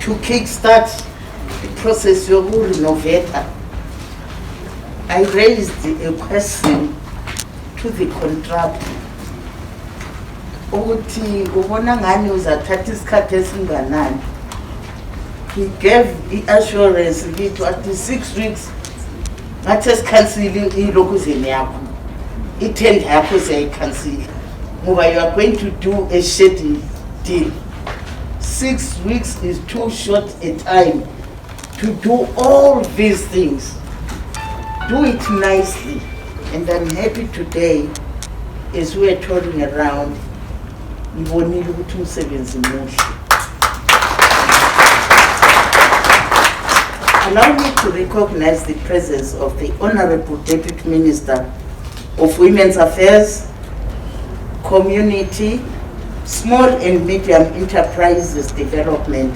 To kickstart the process of renovator, I raised a question to the contractor. He gave the assurance that at the 6 weeks, not just cancelling it and cancel. You are going to do a shady deal. 6 weeks is too short a time to do all these things. Do it nicely. And I'm happy today, as we are touring around, allow me to recognize the presence of the Honorable Deputy Minister of Women's Affairs, Community, Small and Medium Enterprises Development,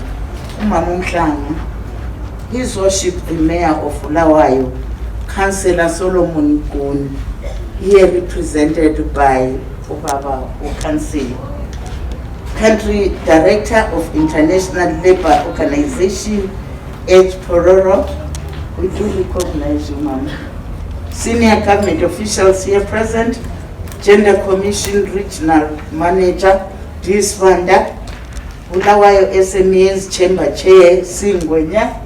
His Worship the Mayor of Bulawayo, Councillor Solomon Gun, here represented by Obaba Council, Country Director of International Labour Organization, H. Pororo, we do recognize you, ma'am. Senior government officials here present, Gender Commission Regional Manager, Dis Vanda, Bulawayo SMEs Chamber Chair, Singwenya,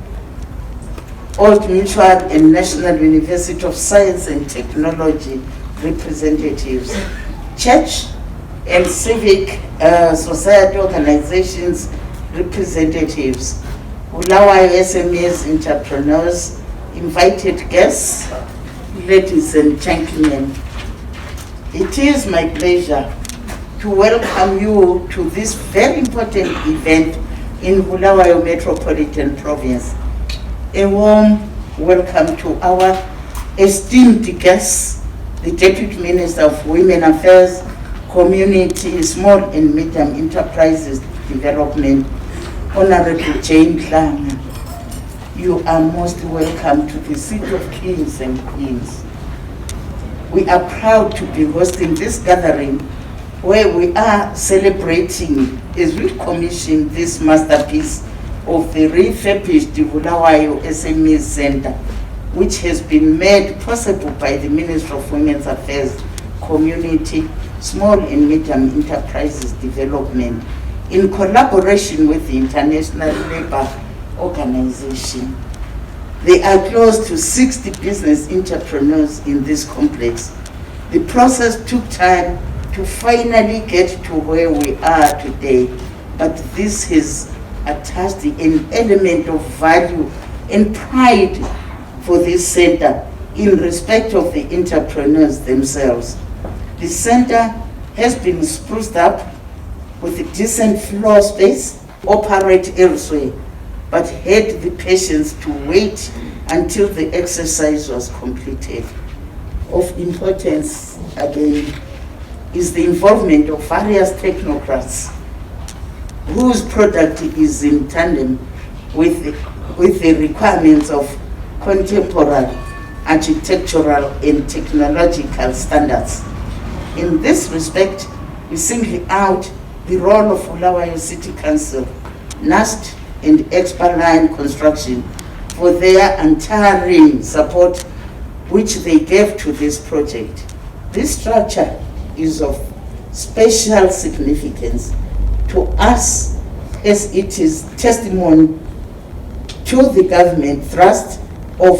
Old Mutual and National University of Science and Technology representatives, church and civic society organizations representatives, Bulawayo SMEs entrepreneurs, invited guests, ladies and gentlemen. It is my pleasure to welcome you to this very important event in Bulawayo Metropolitan Province. A warm welcome to our esteemed guests, the Deputy Minister of Women Affairs, Community, Small and Medium Enterprises Development, Honorable Jane Klang. You are most welcome to the City of Kings and Queens. We are proud to be hosting this gathering where we are celebrating as we commission this masterpiece of the refurbished Bulawayo SMEs Center, which has been made possible by the Ministry of Women's Affairs, Community, Small and Medium Enterprises Development, in collaboration with the International Labour Organization. There are close to 60 business entrepreneurs in this complex. The process took time to finally get to where we are today, but this has attached an element of value and pride for this center in respect of the entrepreneurs themselves. The center has been spruced up with a decent floor space, operate elsewhere, but had the patience to wait until the exercise was completed. Of importance, again, is the involvement of various technocrats whose product is in tandem with the requirements of contemporary architectural and technological standards. In this respect, we single out the role of Bulawayo City Council, NAST and Expaline Construction for their untiring support which they gave to this project. This structure is of special significance to us as it is testimony to the government thrust of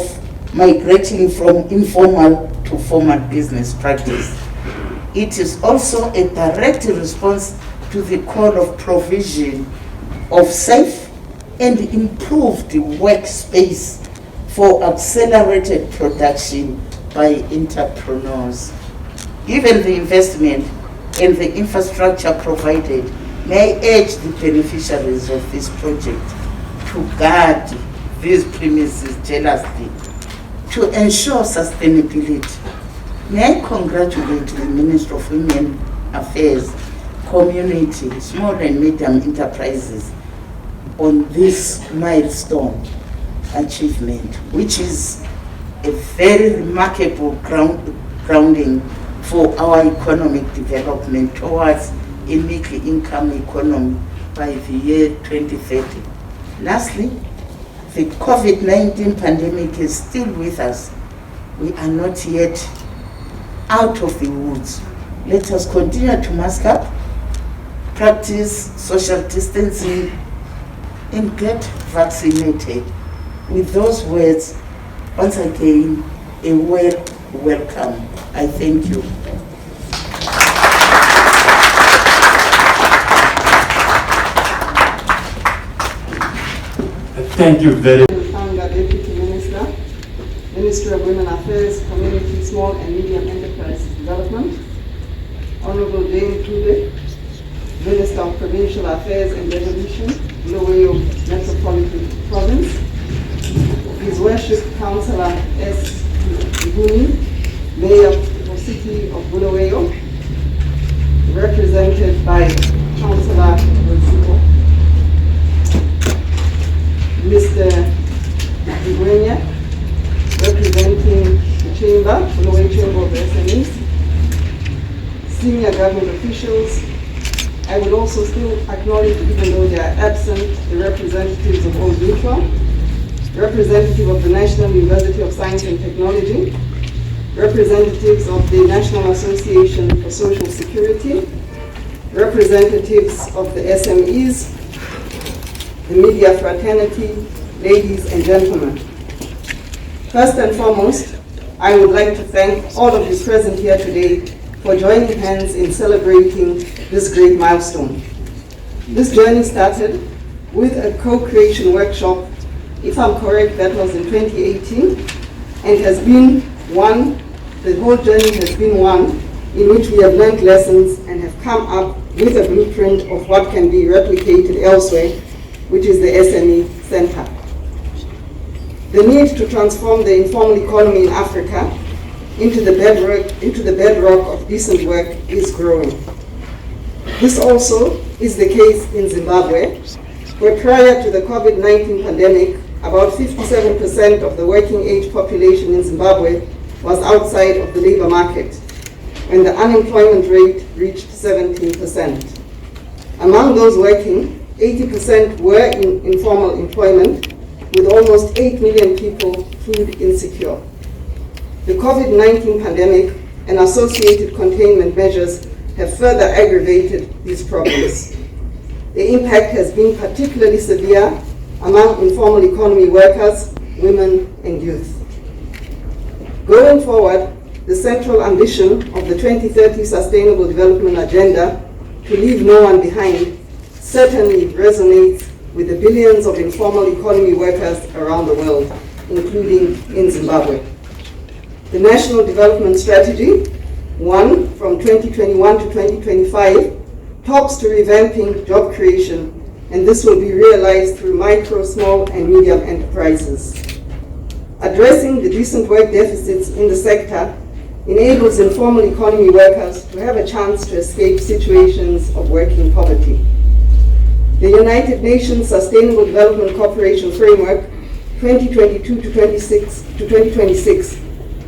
migrating from informal to formal business practice. It is also a direct response to the call of provision of safe and improved workspace for accelerated production by entrepreneurs. Given the investment and the infrastructure provided, may I urge the beneficiaries of this project to guard these premises jealously to ensure sustainability. May I congratulate the Minister of Women Affairs, Community, Small and Medium Enterprises on this milestone achievement, which is a very remarkable grounding for our economic development towards a middle income economy by the year 2030. Lastly, the COVID-19 pandemic is still with us. We are not yet out of the woods. Let us continue to mask up, practice social distancing, and get vaccinated. With those words, once again, a welcome. I thank you. Thank you very much. Deputy Minister, Minister of Women Affairs, Community, Small and Medium Enterprise Development, Honorable Dame Tube, Minister of Provincial Affairs and Devolution, Bulawayo Metropolitan Province, His Worship Councillor S. Iguni, Mayor of the City of Bulawayo, represented by Councillor Rosico, Mr. Zimbabwean, representing the Chamber, Bulawayo Chamber of SMEs, senior government officials. I would also still acknowledge, even though they are absent, the representatives of Old Mutual, representative of the National University of Science and Technology, representatives of the National Association for Social Security, representatives of the SMEs, the media fraternity, ladies and gentlemen. First and foremost, I would like to thank all of you present here today for joining hands in celebrating this great milestone. This journey started with a co-creation workshop, if I'm correct, that was in 2018, and has been one, the whole journey has been one in which we have learned lessons and have come up with a blueprint of what can be replicated elsewhere, which is the SME Center. The need to transform the informal economy in Africa into the bedrock of decent work is growing. This also is the case in Zimbabwe, where prior to the COVID-19 pandemic, about 57% of the working age population in Zimbabwe was outside of the labor market, and the unemployment rate reached 17%. Among those working, 80% were in informal employment, with almost 8 million people food insecure. The COVID-19 pandemic and associated containment measures have further aggravated these problems. The impact has been particularly severe among informal economy workers, women, and youth. Going forward, the central ambition of the 2030 Sustainable Development Agenda to leave no one behind certainly resonates with the billions of informal economy workers around the world, including in Zimbabwe. The National Development Strategy, one from 2021 to 2025, talks to revamping job creation, and this will be realized through micro, small, and medium enterprises. Addressing the decent work deficits in the sector enables informal economy workers to have a chance to escape situations of working poverty. The United Nations Sustainable Development Cooperation Framework 2022 to 2026,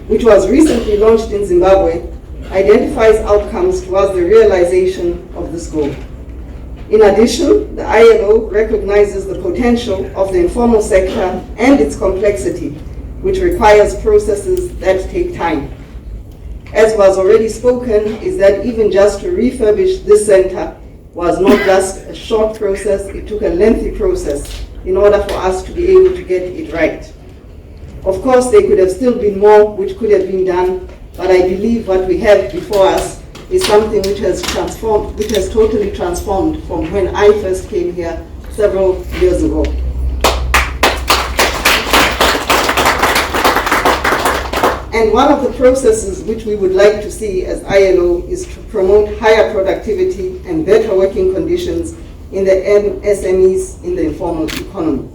which was recently launched in Zimbabwe, identifies outcomes towards the realization of this goal. In addition, the ILO recognizes the potential of the informal sector and its complexity, which requires processes that take time. As was already spoken, is that even just to refurbish this center was not just a short process, it took a lengthy process in order for us to be able to get it right. Of course, there could have still been more which could have been done, but I believe what we have before us is something which has transformed, which has totally transformed from when I first came here several years ago. And one of the processes which we would like to see as ILO is to promote higher productivity and better working conditions in the SMEs in the informal economy.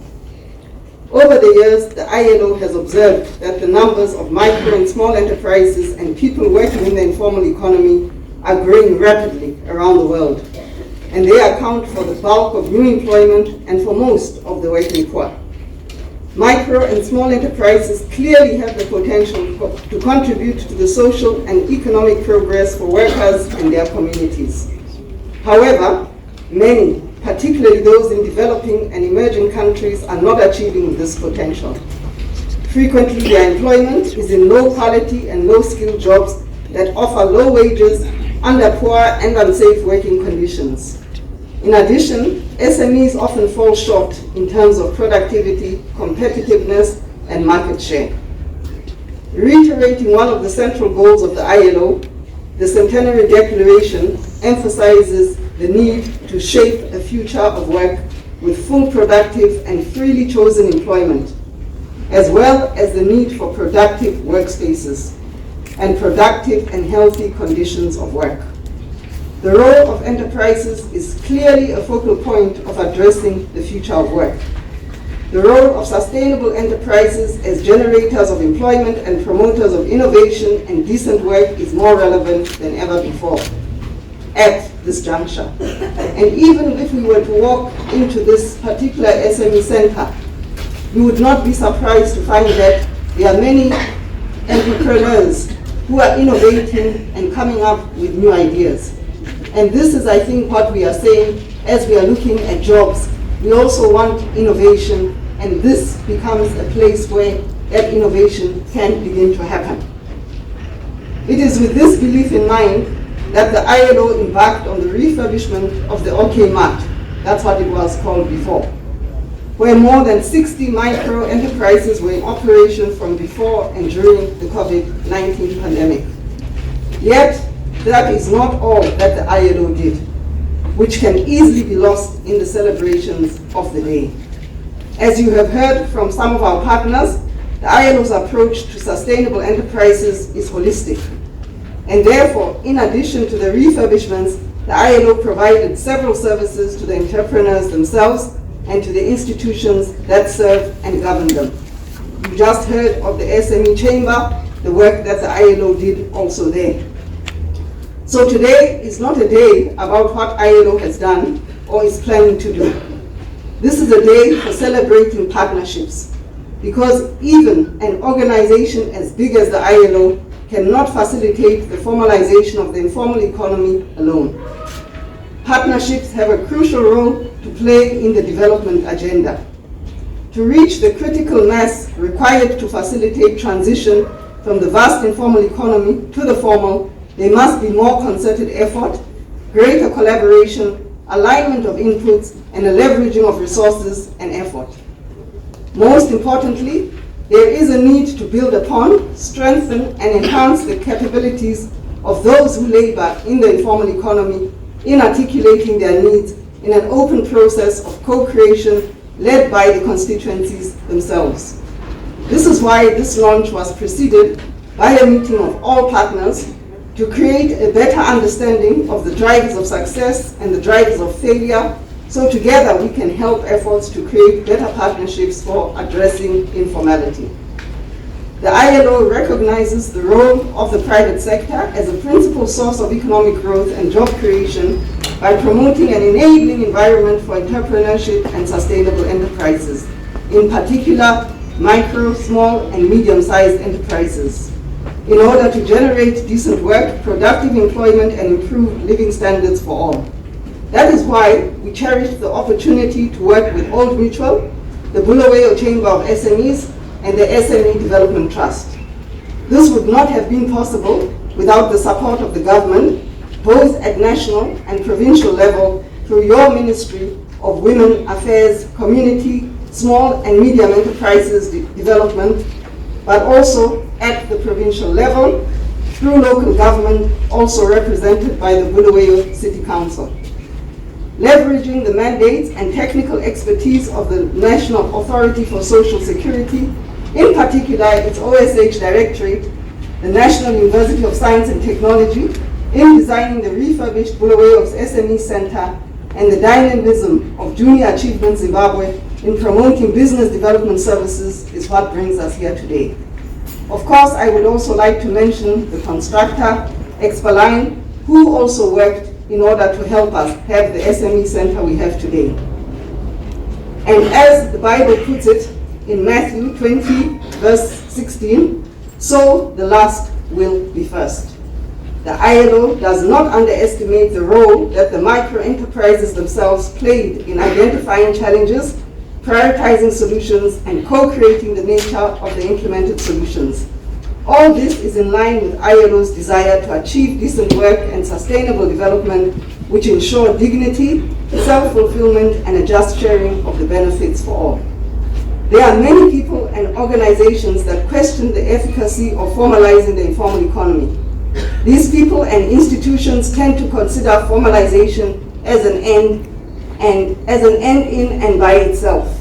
Over the years, the ILO has observed that the numbers of micro and small enterprises and people working in the informal economy are growing rapidly around the world, and they account for the bulk of new employment and for most of the working poor. Micro and small enterprises clearly have the potential to contribute to the social and economic progress for workers and their communities. However, many, particularly those in developing and emerging countries, are not achieving this potential. Frequently, their employment is in low quality and low skilled jobs that offer low wages under poor and unsafe working conditions. In addition, SMEs often fall short in terms of productivity, competitiveness, and market share. Reiterating one of the central goals of the ILO, the Centenary Declaration emphasizes the need to shape a future of work with full productive and freely chosen employment, as well as the need for productive workspaces and productive and healthy conditions of work. The role of enterprises is clearly a focal point of addressing the future of work. The role of sustainable enterprises as generators of employment and promoters of innovation and decent work is more relevant than ever before at this juncture. And even if we were to walk into this particular SME center, you would not be surprised to find that there are many entrepreneurs who are innovating and coming up with new ideas. And this is, I think, what we are saying as we are looking at jobs. We also want innovation, and this becomes a place where that innovation can begin to happen. It is with this belief in mind that the ILO embarked on the refurbishment of the OK Mart, that's what it was called before, where more than 60 micro enterprises were in operation from before and during the COVID-19 pandemic. Yet, that is not all that the ILO did, which can easily be lost in the celebrations of the day. As you have heard from some of our partners, the ILO's approach to sustainable enterprises is holistic. And therefore, in addition to the refurbishments, the ILO provided several services to the entrepreneurs themselves and to the institutions that serve and govern them. You just heard of the SME Chamber, the work that the ILO did also there. So today is not a day about what ILO has done or is planning to do. This is a day for celebrating partnerships, because even an organization as big as the ILO cannot facilitate the formalization of the informal economy alone. Partnerships have a crucial role to play in the development agenda. To reach the critical mass required to facilitate transition from the vast informal economy to the formal, there must be more concerted effort, greater collaboration, alignment of inputs, and a leveraging of resources and effort. Most importantly, there is a need to build upon, strengthen, and enhance the capabilities of those who labor in the informal economy in articulating their needs in an open process of co-creation led by the constituencies themselves. This is why this launch was preceded by a meeting of all partners to create a better understanding of the drivers of success and the drivers of failure, so together we can help efforts to create better partnerships for addressing informality. The ILO recognizes the role of the private sector as a principal source of economic growth and job creation by promoting an enabling environment for entrepreneurship and sustainable enterprises, in particular micro, small, and medium-sized enterprises, in order to generate decent work, productive employment, and improved living standards for all. That is why we cherish the opportunity to work with Old Mutual, the Bulawayo Chamber of SMEs, and the SME Development Trust. This would not have been possible without the support of the government, both at national and provincial level, through your Ministry of Women Affairs, Community, Small and Medium Enterprises Development, but also at the provincial level, through local government, also represented by the Bulawayo City Council. Leveraging the mandates and technical expertise of the National Authority for Social Security, in particular its OSH Directorate, the National University of Science and Technology in designing the refurbished Bulawayo's SME Center, and the dynamism of Junior Achievement Zimbabwe in promoting business development services is what brings us here today. Of course, I would also like to mention the constructor, Expaline, who also worked in order to help us have the SME Center we have today. And as the Bible puts it in Matthew 20, verse 16, so the last will be first. The ILO does not underestimate the role that the micro-enterprises themselves played in identifying challenges, prioritizing solutions, and co-creating the nature of the implemented solutions. All this is in line with ILO's desire to achieve decent work and sustainable development, which ensure dignity, self-fulfillment, and a just sharing of the benefits for all. There are many people and organizations that question the efficacy of formalizing the informal economy. These people and institutions tend to consider formalization as an end in and by itself.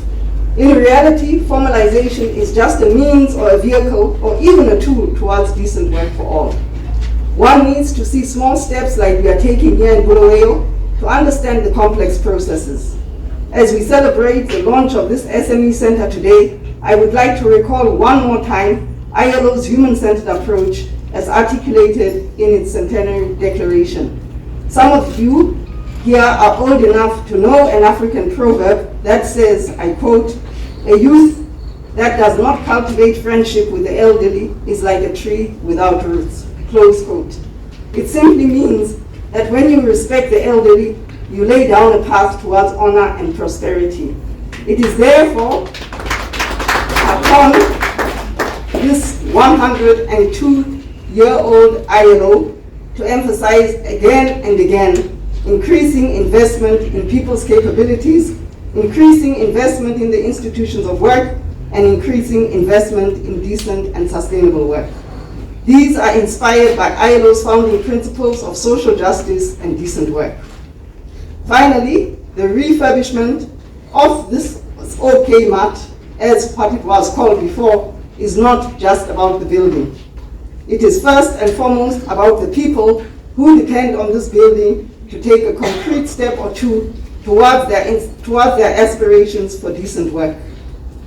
In reality, formalization is just a means or a vehicle or even a tool towards decent work for all. One needs to see small steps like we are taking here in Bulawayo to understand the complex processes. As we celebrate the launch of this SME Center today, I would like to recall one more time ILO's human-centered approach as articulated in its centenary declaration. Some of you here are old enough to know an African proverb that says, I quote, "A youth that does not cultivate friendship with the elderly is like a tree without roots," close quote. It simply means that when you respect the elderly, you lay down a path towards honor and prosperity. It is therefore upon this 102-year-old ILO to emphasize again and again increasing investment in people's capabilities, increasing investment in the institutions of work, and increasing investment in decent and sustainable work. These are inspired by ILO's founding principles of social justice and decent work. Finally, the refurbishment of this OK mat, as what it was called before, is not just about the building. It is first and foremost about the people who depend on this building to take a concrete step or two towards their aspirations for decent work.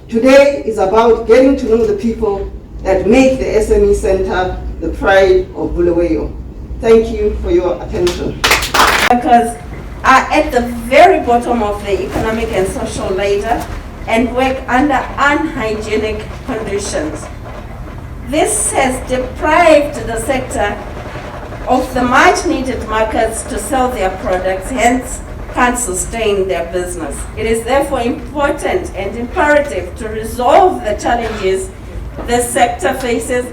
Today is about getting to know the people that make the SME Center the pride of Bulawayo. Thank you for your attention. Workers are at the very bottom of the economic and social ladder and work under unhygienic conditions. This has deprived the sector of the much needed markets to sell their products, hence can't sustain their business. It is therefore important and imperative to resolve the challenges the sector faces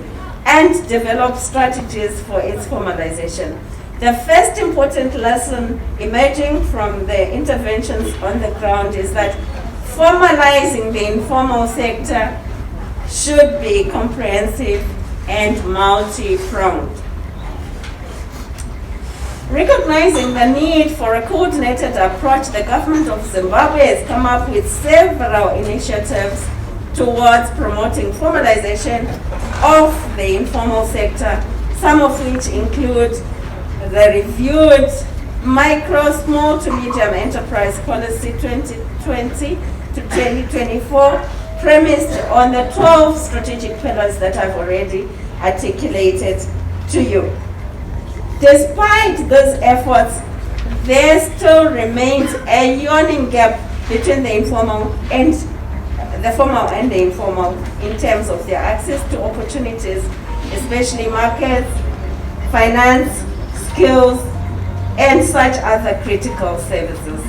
and develop strategies for its formalization. The first important lesson emerging from the interventions on the ground is that formalizing the informal sector should be comprehensive and multi-pronged. Recognizing the need for a coordinated approach, the government of Zimbabwe has come up with several initiatives towards promoting formalization of the informal sector, some of which include the reviewed Micro, Small to Medium Enterprise Policy 2020 to 2024, premised on the 12 strategic pillars that I've already articulated to you. Despite those efforts, there still remains a yawning gap between the formal and the informal in terms of their access to opportunities, especially markets, finance, skills, and such other critical services.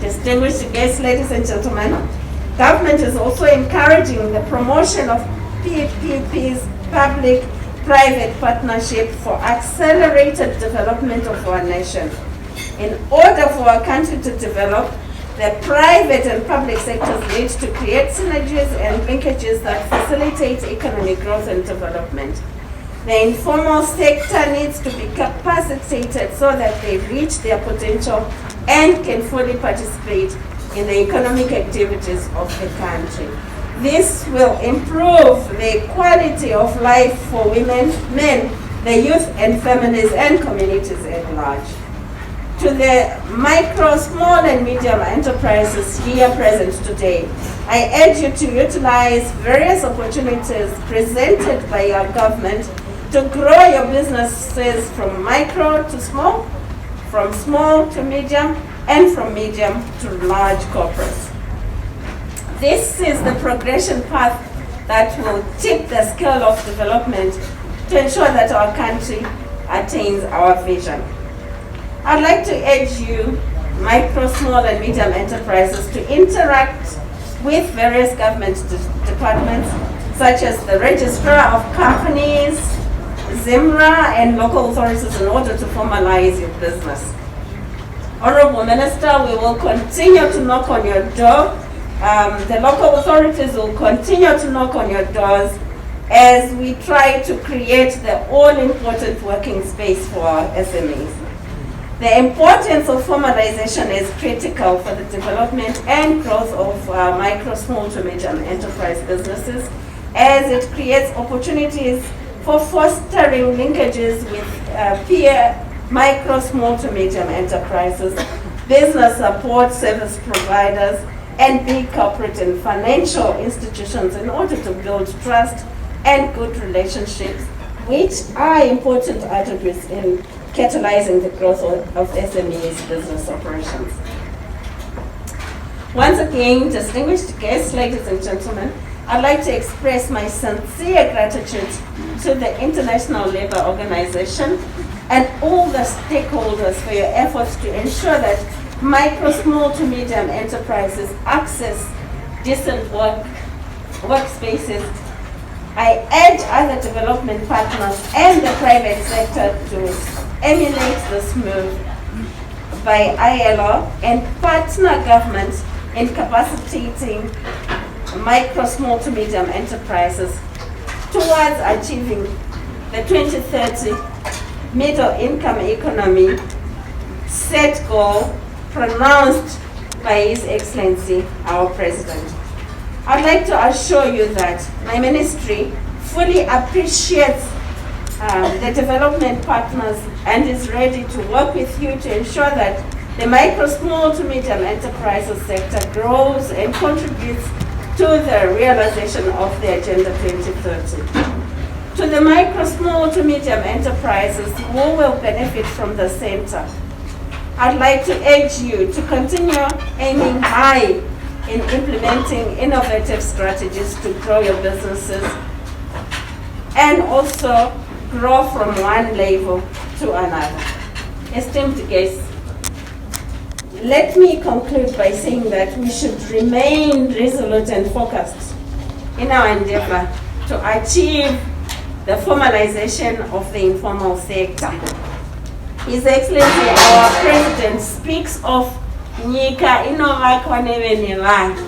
Distinguished guests, ladies and gentlemen, government is also encouraging the promotion of PPPs, public-private partnership, for accelerated development of our nation. In order for our country to develop, the private and public sectors need to create synergies and linkages that facilitate economic growth and development. The informal sector needs to be capacitated so that they reach their potential and can fully participate in the economic activities of the country. This will improve the quality of life for women, men, the youth and families and communities at large. To the micro, small and medium enterprises here present today, I urge you to utilize various opportunities presented by your government to grow your businesses from micro to small, from small to medium, and from medium to large corporates. This is the progression path that will tip the scale of development to ensure that our country attains our vision. I'd like to urge you, micro, small, and medium enterprises, to interact with various government departments, such as the Registrar of Companies, ZIMRA, and local authorities in order to formalize your business. Honorable Minister, we will continue to knock on your door. The local authorities will continue to knock on your doors as we try to create the all-important working space for our SMEs. The importance of formalization is critical for the development and growth of micro, small to medium enterprise businesses, as it creates opportunities for fostering linkages with peer micro, small to medium enterprises, business support service providers, and big corporate and financial institutions in order to build trust and good relationships, which are important attributes in catalyzing the growth of SMEs business operations. Once again, distinguished guests, ladies and gentlemen, I'd like to express my sincere gratitude to the International Labour Organization and all the stakeholders for your efforts to ensure that micro, small to medium enterprises access decent workspaces. I urge other development partners and the private sector to emulate this move by ILO and partner governments in capacitating micro, small to medium enterprises towards achieving the 2030 middle income economy set goal pronounced by His Excellency, our President. I'd like to assure you that my ministry fully appreciates the development partners and is ready to work with you to ensure that the micro, small to medium enterprises sector grows and contributes to the realization of the Agenda 2030. To the micro, small to medium enterprises who will benefit from the center, I'd like to urge you to continue aiming high in implementing innovative strategies to grow your businesses and also grow from one level to another. Esteemed guests, let me conclude by saying that we should remain resolute and focused in our endeavor to achieve the formalization of the informal sector. His Excellency, our President, speaks of Nika inovakwa nevene vanhu.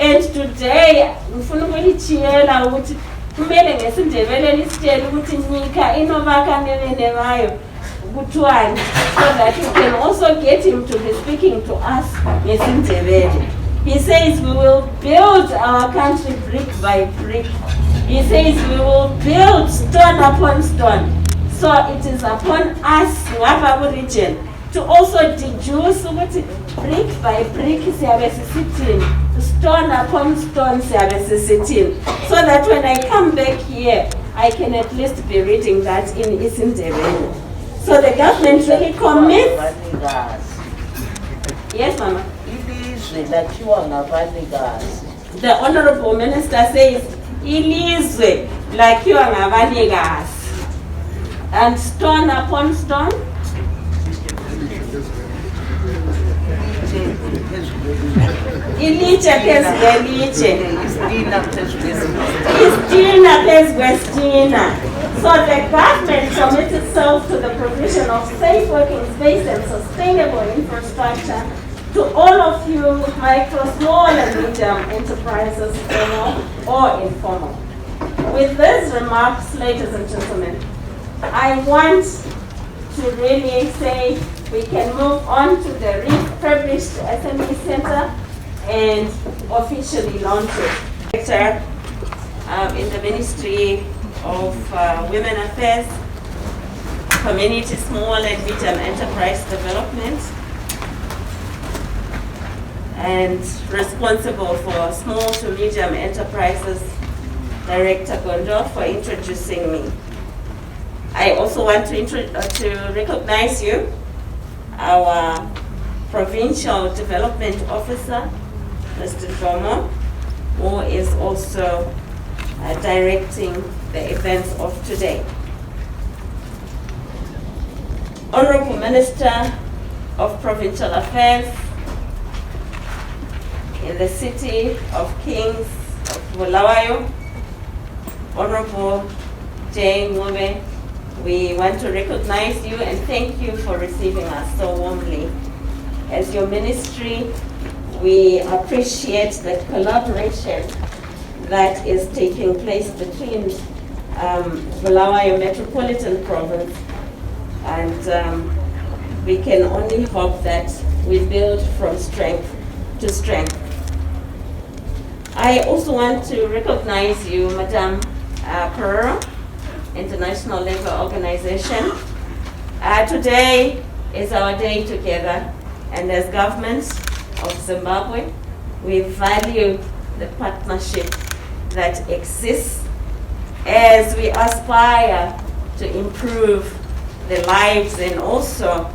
And today, ngifuna ukulichiyela ukuthi kumele ngesindebele lisitshele ukuthi Nika inovakwa nevene vayo kuthiwani, so that we can also get him to be speaking to us ngesindebele. He says we will build our country brick by brick. He says we will build stone upon stone. So it is upon us, Ngapha region, to also deduce brick by brick, stone upon stone, so that when I come back here, I can at least be reading that in Isindebele. So the government really commits. Yes, Mama. The Honorable Minister says, ilizwe lakhiwa ngabanikazi. And stone upon stone. Ilitshe phezu kwelitshe. Istina phezu kwesitina. So the government commits itself to the provision of safe working space and sustainable infrastructure to all of you micro, small and medium enterprises, formal or informal. With these remarks, ladies and gentlemen, I want to really say we can move on to the refurbished SME Center and officially launch it. Director in the Ministry of Women Affairs, Community Small and Medium Enterprise Development, and responsible for small to medium enterprises, Director Gondo, for introducing me. I also want to recognize you, our Provincial Development Officer, Mr. Jomo, who is also directing the events of today. Honorable Minister of Provincial Affairs in the City of Kings of Bulawayo, Honorable Jane Ngube, we want to recognize you and thank you for receiving us so warmly. As your ministry, we appreciate the collaboration that is taking place between Bulawayo Metropolitan Province, and we can only hope that we build from strength to strength. I also want to recognize you, Madam Perero, International Labour Organization. Today is our day together, and as government of Zimbabwe, we value the partnership that exists as we aspire to improve the lives, and also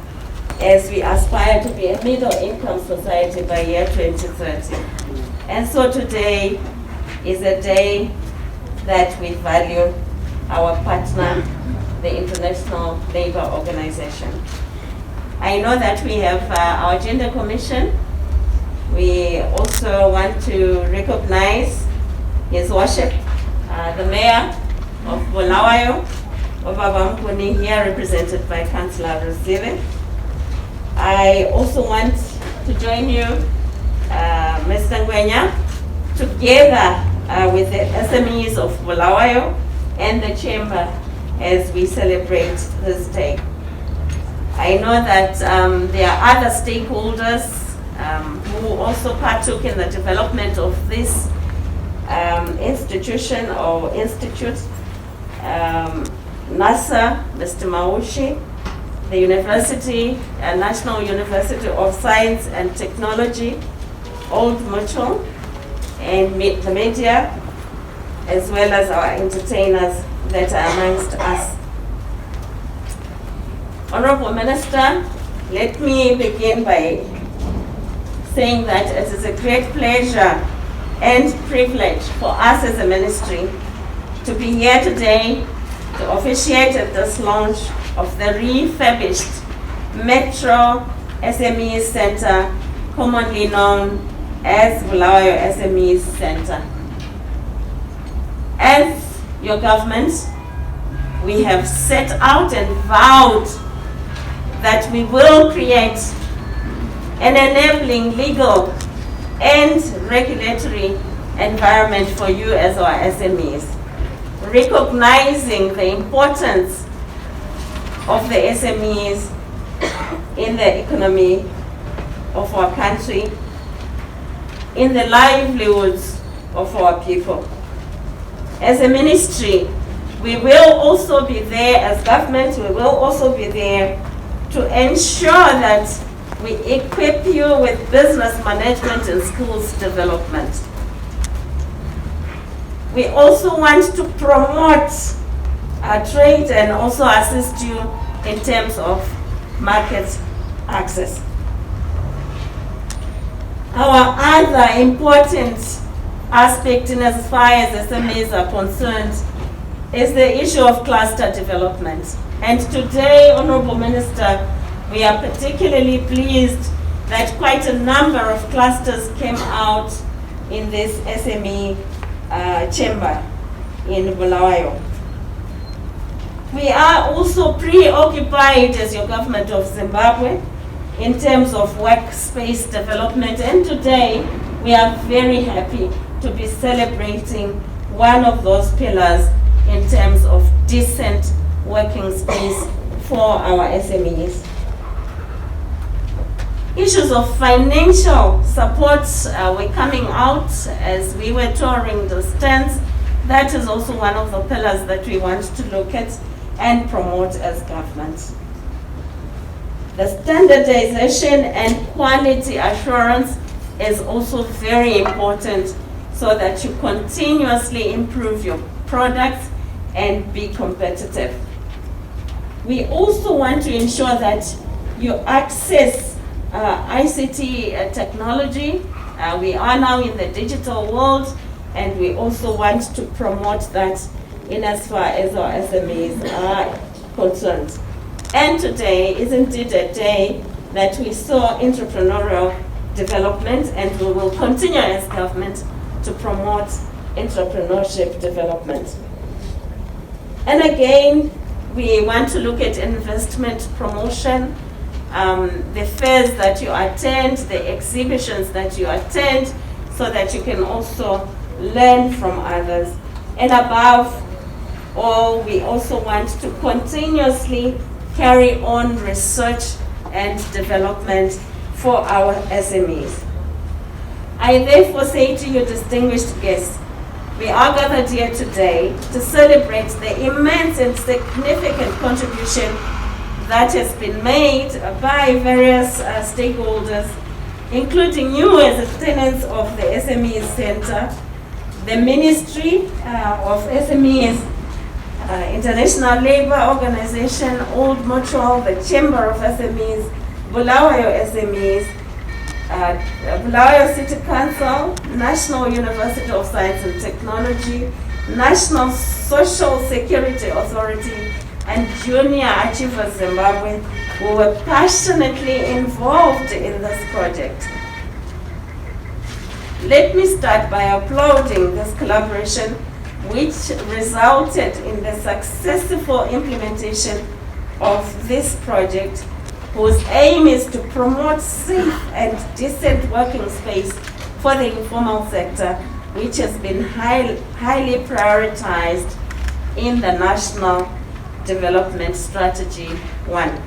as we aspire to be a middle-income society by year 2030. And so today is a day that we value our partner, the International Labour Organization. I know that we have our Gender Commission. We also want to recognize His Worship, the Mayor of Bulawayo, Obaba Mkuni, here represented by Councillor Rosive. I also want to join you, Mr. Ngwenya, together with the SMEs of Bulawayo and the Chamber as we celebrate this day. I know that there are other stakeholders who also partook in the development of this institution or institute. NASA, Mr. Maushi, the University, National University of Science and Technology, Old Mutual, and the media, as well as our entertainers that are amongst us. Honorable Minister, let me begin by saying that it is a great pleasure and privilege for us as a ministry to be here today to officiate at this launch of the refurbished Metro SMEs Center, commonly known as Bulawayo SMEs Center. As your government, we have set out and vowed that we will create an enabling legal and regulatory environment for you as our SMEs, recognizing the importance of the SMEs in the economy of our country, in the livelihoods of our people. As a ministry, we will also be there, as government, we will also be there to ensure that we equip you with business management and skills development. We also want to promote trade and also assist you in terms of market access. Our other important aspect in as far as SMEs are concerned is the issue of cluster development. And today, Honorable Minister, we are particularly pleased that quite a number of clusters came out in this SME chamber in Bulawayo. We are also preoccupied as your government of Zimbabwe in terms of workspace development, and today we are very happy to be celebrating one of those pillars in terms of decent working space for our SMEs. Issues of financial support were coming out as we were touring the stands. That is also one of the pillars that we want to look at and promote as government. The standardization and quality assurance is also very important so that you continuously improve your products and be competitive. We also want to ensure that you access ICT technology. We are now in the digital world, and we also want to promote that in as far as our SMEs are concerned. And today is indeed a day that we saw entrepreneurial development, and we will continue as government to promote entrepreneurship development. And again, we want to look at investment promotion, the fairs that you attend, the exhibitions that you attend, so that you can also learn from others. And above all, we also want to continuously carry on research and development for our SMEs. I therefore say to you, distinguished guests, we are gathered here today to celebrate the immense and significant contribution that has been made by various stakeholders, including you as tenants of the SMEs Center, the Ministry of SMEs, International Labour Organization, Old Mutual, the Chamber of SMEs, Bulawayo SMEs, Bulawayo City Council, National University of Science and Technology, National Social Security Authority, and Junior Achievers Zimbabwe, who were passionately involved in this project. Let me start by applauding this collaboration, which resulted in the successful implementation of this project, whose aim is to promote safe and decent working space for the informal sector, which has been highly prioritized in the National Development Strategy 1.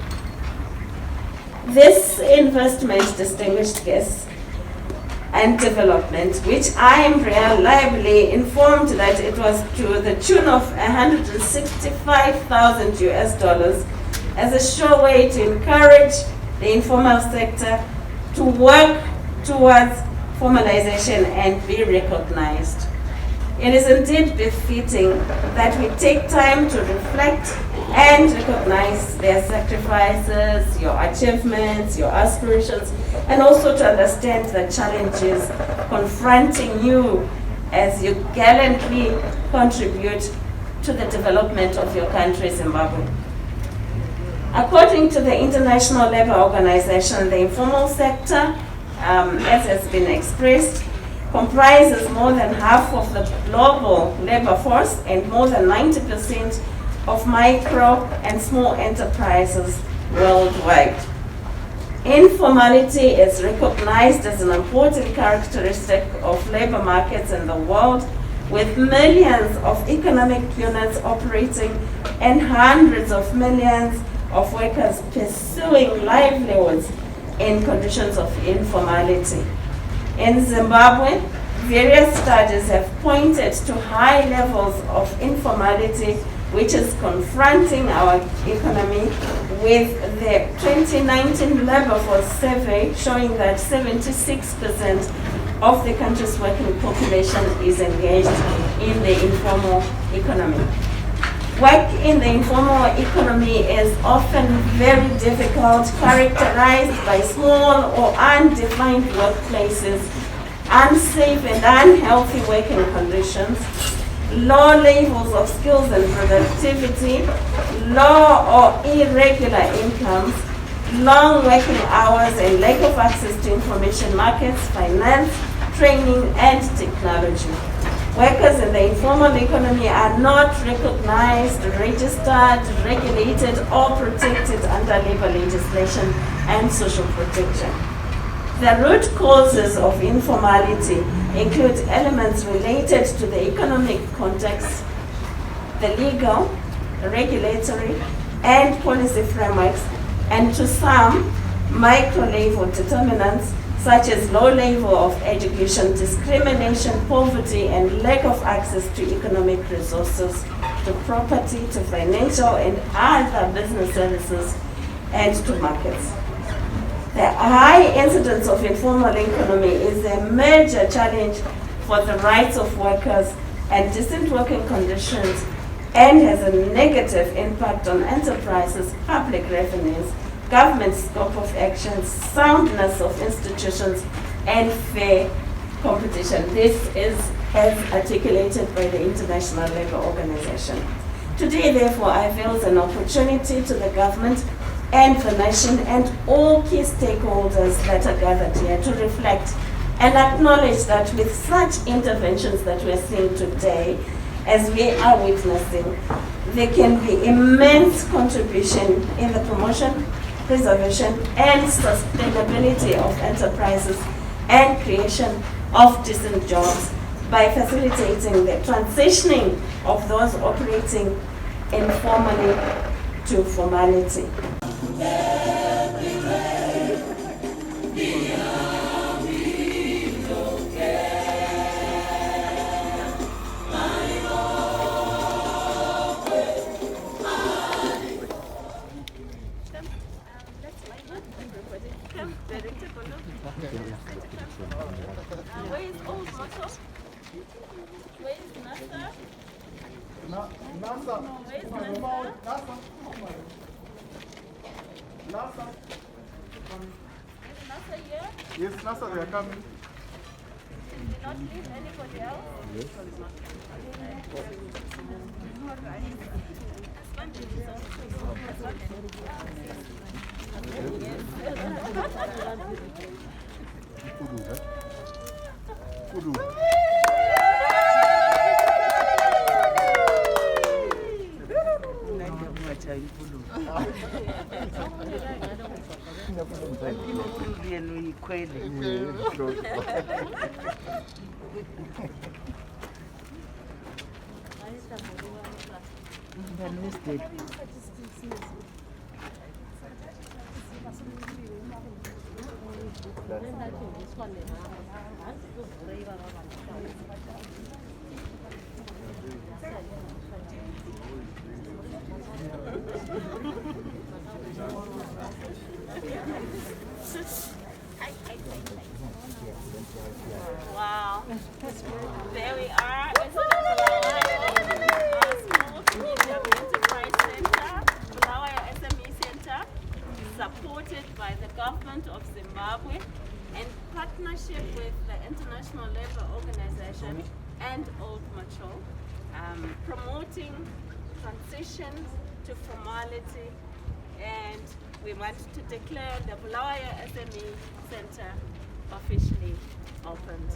This investment, distinguished guests, and development, which I am reliably informed that it was to the tune of $165,000 US, as a sure way to encourage the informal sector to work towards formalization and be recognized. It is indeed befitting that we take time to reflect and recognize their sacrifices, your achievements, your aspirations, and also to understand the challenges confronting you as you gallantly contribute to the development of your country, Zimbabwe. According to the International Labour Organization, the informal sector, as has been expressed, comprises more than half of the global labor force and more than 90% of micro and small enterprises worldwide. Informality is recognized as an important characteristic of labor markets in the world, with millions of economic units operating and hundreds of millions of workers pursuing livelihoods in conditions of informality. In Zimbabwe, various studies have pointed to high levels of informality, which is confronting our economy, with the 2019 labor force survey showing that 76% of the country's working population is engaged in the informal economy. Work in the informal economy is often very difficult, characterized by small or undefined workplaces, unsafe and unhealthy working conditions, low levels of skills and productivity, low or irregular incomes, long working hours, and lack of access to information markets, finance, training, and technology. Workers in the informal economy are not recognized, registered, regulated, or protected under labor legislation and social protection. The root causes of informality include elements related to the economic context, the legal, regulatory, and policy frameworks, and to some, micro-level determinants such as low level of education, discrimination, poverty, and lack of access to economic resources, to property, to financial and other business services, and to markets. The high incidence of informal economy is a major challenge for the rights of workers and decent working conditions, and has a negative impact on enterprises, public revenues, government scope of action, soundness of institutions, and fair competition. This is as articulated by the International Labour Organization. Today, therefore, I feel is an opportunity to the government and the nation and all key stakeholders that are gathered here to reflect and acknowledge that with such interventions that we're seeing today, as we are witnessing, there can be immense contribution in the promotion, preservation, and sustainability of enterprises and creation of decent jobs by facilitating the transitioning of those operating informally to formality. Where is old Moto? Where is Nasa? NASA. Where is Nasa? NASA. Is Nasa here? Yes, NASA, they are coming. Did we not leave anybody else? Yes. Wow. There we are. It's a small to medium enterprise center, Bulawayo SME Center, supported by the government of Zimbabwe in partnership with the International Labour Organization and Old Macho, promoting transition to formality, and we want to declare the Bulawayo SME Center officially opened.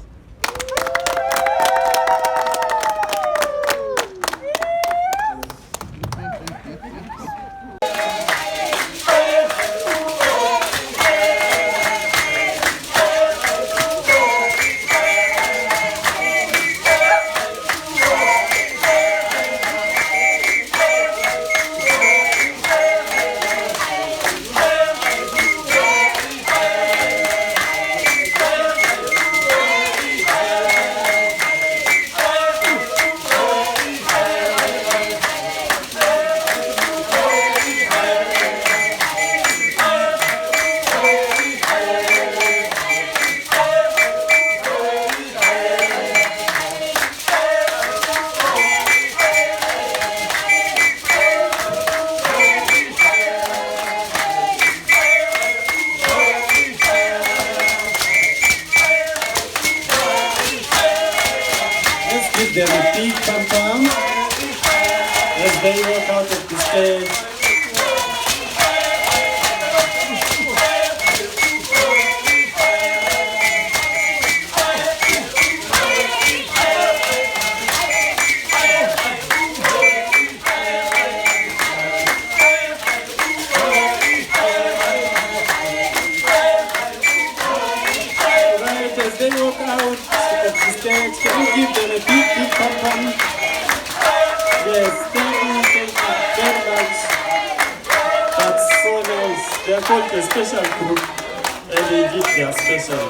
Them a big pom-pom as they walk out of the stage. Right, as they walk out of the stage, can you give them a big pom-pom? Yes, thank you very much. That's so nice. They are called a special group, and they did their special.